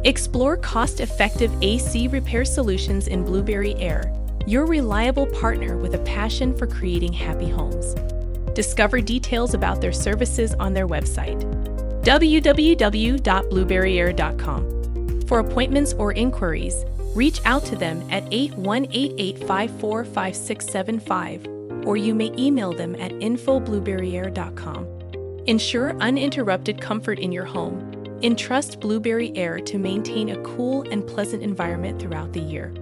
Explore cost-effective AC repair solutions in Blueberry Air, your reliable partner with a passion for creating happy homes. Discover details about their services on their website, www.blueberryair.com. For appointments or inquiries, reach out to them at 818-854-5675, or you may email them at info@blueberryair.com. Ensure uninterrupted comfort in your home. Entrust Blueberry Air to maintain a cool and pleasant environment throughout the year.